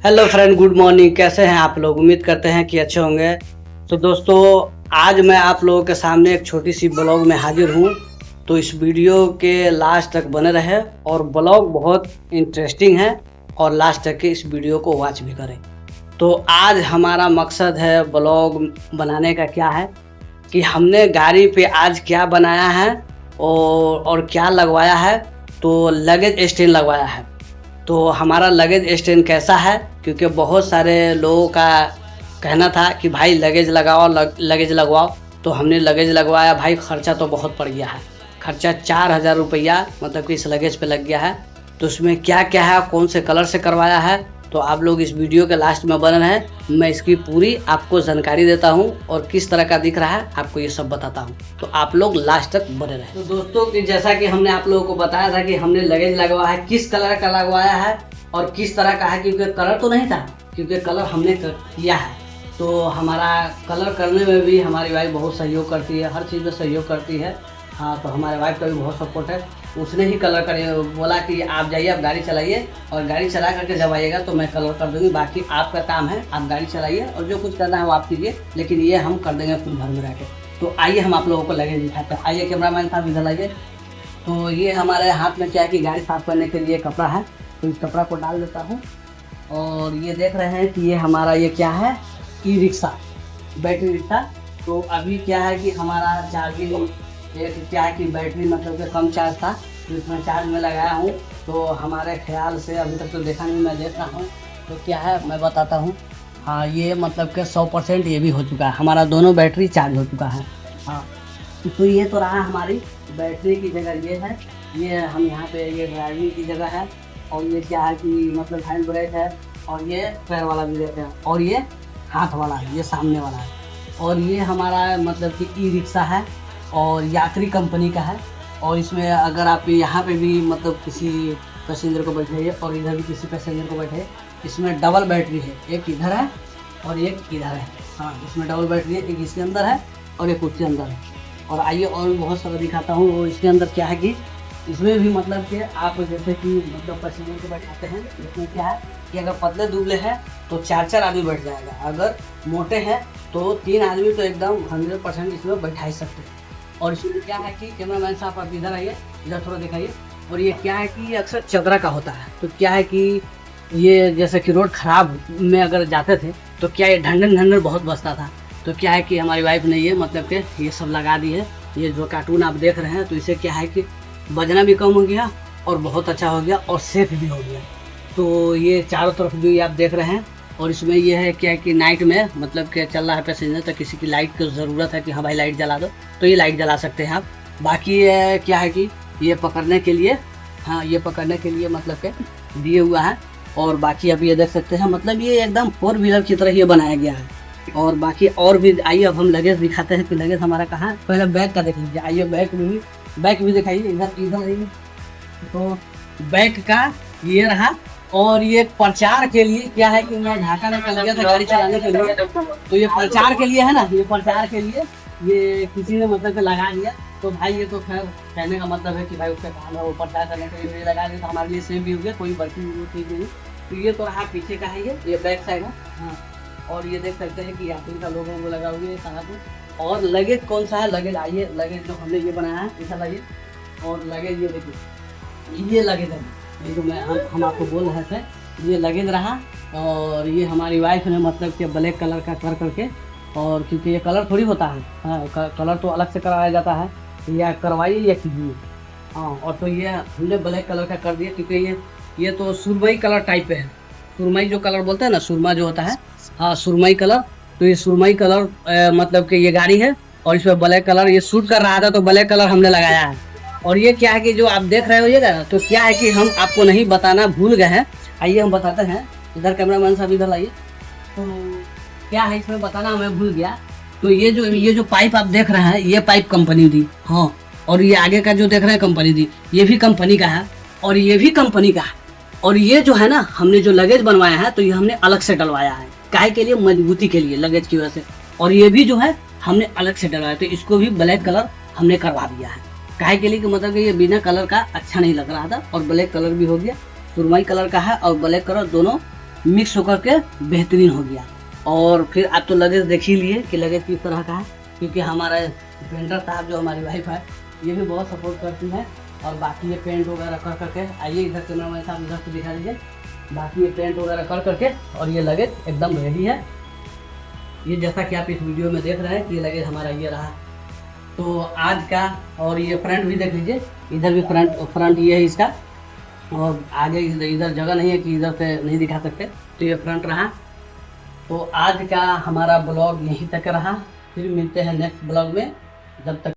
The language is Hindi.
Hello friend, good morning. कैसे हैं आप लोग? उम्मीद करते हैं कि अच्छे होंगे। तो दोस्तों, आज मैं आप लोगों के सामने एक छोटी सी ब्लॉग में हाजिर हूँ। तो इस वीडियो के लास्ट तक बने रहे और ब्लॉग बहुत इंटरेस्टिंग है और लास्ट तक के इस वीडियो को वॉच भी करें। तो आज हमारा मकसद है ब्लॉग बनाने का क्या है कि हमने गाड़ी पे आज क्या बनाया है और क्या लगवाया है। तो लगेज स्टैंड लगवाया है। तो हमारा लगेज स्टैंड कैसा है, क्योंकि बहुत सारे लोगों का कहना था कि भाई लगेज लगाओ, लगेज लगवाओ। तो हमने लगेज लगवाया। भाई खर्चा तो बहुत पड़ गया है। खर्चा 4,000 रुपया मतलब कि इस लगेज पे लग गया है। तो उसमें क्या क्या है, कौन से कलर से करवाया है, तो आप लोग इस वीडियो के लास्ट में बने रहें। मैं इसकी पूरी आपको जानकारी देता हूं और किस तरह का दिख रहा है आपको ये सब बताता हूं। तो आप लोग लास्ट तक बने रहें। तो दोस्तों, कि जैसा कि हमने आप लोगों को बताया था कि हमने लगेज लगवाया है, किस कलर का लगवाया है और किस तरह का है, क्योंकि कलर तो नहीं था, क्योंकि कलर हमने किया है। तो हमारा कलर करने में भी हमारी वाइफ बहुत सहयोग करती है, हर चीज़ में सहयोग करती है। हाँ, तो हमारे वाइफ का भी बहुत सपोर्ट है। उसने ही कलर कर बोला कि आप जाइए, आप गाड़ी चलाइए और गाड़ी चला करके जब आइएगा तो मैं कलर कर दूँगी। बाकी आपका काम है, आप गाड़ी चलाइए और जो कुछ करना है वो आप कीजिए, लेकिन ये हम कर देंगे खुद घर में रह के। तो आइए हम आप लोगों को लगेज दिखाते हैं। आइए कैमरामैन साहब, इधर आइए। तो ये हमारे हाथ में क्या है कि गाड़ी साफ़ करने के लिए कपड़ा है। तो इस कपड़ा को डाल देता हूँ। और ये देख रहे हैं कि ये हमारा ये क्या है, ई रिक्शा, बैटरी रिक्शा। तो अभी क्या है कि हमारा चार्जिंग एक क्या है कि बैटरी मतलब कि कम चार्ज था, तो इसमें चार्ज में लगाया हूँ। तो हमारे ख्याल से अभी तक तो देखा नहीं, मैं देख रहा हूँ। तो क्या है मैं बताता हूँ। हाँ, ये मतलब कि 100% ये भी हो चुका है, हमारा दोनों बैटरी चार्ज हो चुका है। हाँ, तो ये तो रहा हमारी बैटरी की जगह ये है। ये हम यहाँ पे ये ड्राइविंग की जगह है। और ये क्या है कि मतलब हैंड ब्रेक है। और ये पैर वाला भी रहता है। और ये हाथ वाला है, ये सामने वाला है। और ये हमारा मतलब कि ई रिक्शा है और यात्री कंपनी का है। और इसमें अगर आप यहाँ पे भी मतलब किसी पैसेंजर को बैठाइए और इधर भी किसी पैसेंजर को बैठे, इसमें डबल बैटरी है, एक इधर है और एक इधर है। हाँ, इसमें डबल बैटरी है, एक इसके अंदर है और एक उसके अंदर है। और आइए और भी बहुत सारा दिखाता हूँ। वो इसके अंदर क्या है कि इसमें भी मतलब कि आप जैसे कि मतलब पैसेंजर को बैठाते हैं, इसमें क्या है कि अगर पतले दुबले हैं तो 4 आदमी बैठ जाएगा, अगर मोटे हैं तो 3 आदमी तो एकदम 100% इसमें बैठा ही सकते हैं। और इसमें क्या है कि कैमरामैन साहब आप इधर आइए, इधर थोड़ा दिखाइए। और ये क्या है कि अक्सर चदरा का होता है। तो क्या है कि ये जैसे कि रोड खराब में अगर जाते थे तो क्या ये ढंढन ढंढन बहुत बजता था। तो क्या है कि हमारी वाइफ ने ये मतलब कि ये सब लगा दी है। ये जो कार्टून आप देख रहे हैं, तो इसे क्या है कि बजना भी कम हो गया और बहुत अच्छा हो गया और सेफ भी हो गया। तो ये चारों तरफ भी आप देख रहे हैं। और इसमें ये है क्या कि नाइट में मतलब कि चल रहा है पैसेंजर, तो किसी की लाइट की ज़रूरत है कि हाँ भाई लाइट जला दो, तो ये लाइट जला सकते हैं आप। बाकी क्या है कि ये पकड़ने के लिए, हाँ ये पकड़ने के लिए मतलब कि दिए हुआ है। और बाकी अब ये देख सकते हैं, मतलब ये एकदम 4 व्हीलर की तरह ये बनाया गया है। और बाकी और भी आइए अब हम लगेज दिखाते हैं कि लगेज हमारा कहाँ है। पहले बैग का देख लीजिए। आइए बैग भी दिखाइए, इधर आइए। तो बैग का ये रहा। और ये प्रचार के लिए क्या है कि मैं ढाका निकल गया था गाड़ी चलाने के लिए, तो ये प्रचार के लिए है ना, ये प्रचार के लिए ये किसी ने मतलब कि लगा दिया। तो भाई ये तो खैर कहने का मतलब है कि भाई उसका काम है, वो प्रचार करने के लिए लगा दिया, तो हमारे लिए सेम भी हो गया, कोई बड़ी चीज़ नहीं। तो ये तो रहा पीछे का है, ये बैक साइड है। हाँ, और ये देख सकते हैं कि यात्री का लोगों को लगा हुआ है सारा कुछ। और लगेज कौन सा है, लगेज आइए, लगेज जो हमने ये बनाया है ऐसा लगेज। और लगेज ये देखिए, ये लगेज है, ये जो हम आपको बोल रहे थे, ये लगेज रहा। और ये हमारी वाइफ ने मतलब कि ब्लैक कलर का कर करके, और क्योंकि ये कलर थोड़ी होता है, हाँ कलर तो अलग से कराया जाता है, या करवाइए या कीजिए। हाँ, और तो ये हमने ब्लैक कलर का कर दिया, क्योंकि ये तो सुरमई कलर टाइप पे है। सुरमई जो कलर बोलते हैं ना, सुरमा जो होता है, हाँ सुरमई कलर। तो ये सुरमई कलर मतलब कि ये गाड़ी है और इसमें ब्लैक कलर ये सूट कर रहा था, तो ब्लैक कलर हमने लगाया है। और ये क्या है कि जो आप देख रहे होइएगा ना, तो क्या है कि हम आपको नहीं बताना भूल गए हैं। आइए हम बताते हैं, इधर कैमरामैन साहब इधर आइए। तो क्या है इसमें बताना हमें भूल गया। तो ये जो पाइप आप देख रहे हैं, ये पाइप कंपनी दी, हाँ। और ये आगे का जो देख रहे हैं कंपनी दी, ये भी कंपनी का है और ये भी कंपनी का है। और ये जो है ना, हमने जो लगेज बनवाया है तो ये हमने अलग से डलवाया है, काहे के लिए, मजबूती के लिए, लगेज की वजह से। और ये भी जो है हमने अलग से डलवाया, तो इसको भी ब्लैक कलर हमने करवा दिया है, काहे के लिए कि मतलब कि ये बिना कलर का अच्छा नहीं लग रहा था। और ब्लैक कलर भी हो गया, सुरमई कलर का है और ब्लैक कलर दोनों मिक्स होकर के बेहतरीन हो गया। और फिर आप तो लगेज देख ही लिए कि लगेज किस तरह का है, क्योंकि हमारा पेंटर साहब जो हमारी वाइफ है ये भी बहुत सपोर्ट करती है। और बाकी ये पेंट वगैरह कर करके, आइए इधर कैमरामैन साहब इधर से दिखा दीजिए, बाकी ये पेंट वगैरह कर करके और ये लगेज एकदम रेडी है। ये जैसा कि आप इस वीडियो में देख रहे हैं कि ये लगेज हमारा ये रहा। तो आज का, और ये फ्रंट भी देख लीजिए, इधर भी फ्रंट ये है इसका, और आगे इधर जगह नहीं है कि इधर से नहीं दिखा सकते, तो ये फ्रंट रहा। तो आज का हमारा ब्लॉग यहीं तक रहा, फिर मिलते हैं नेक्स्ट ब्लॉग में, जब तक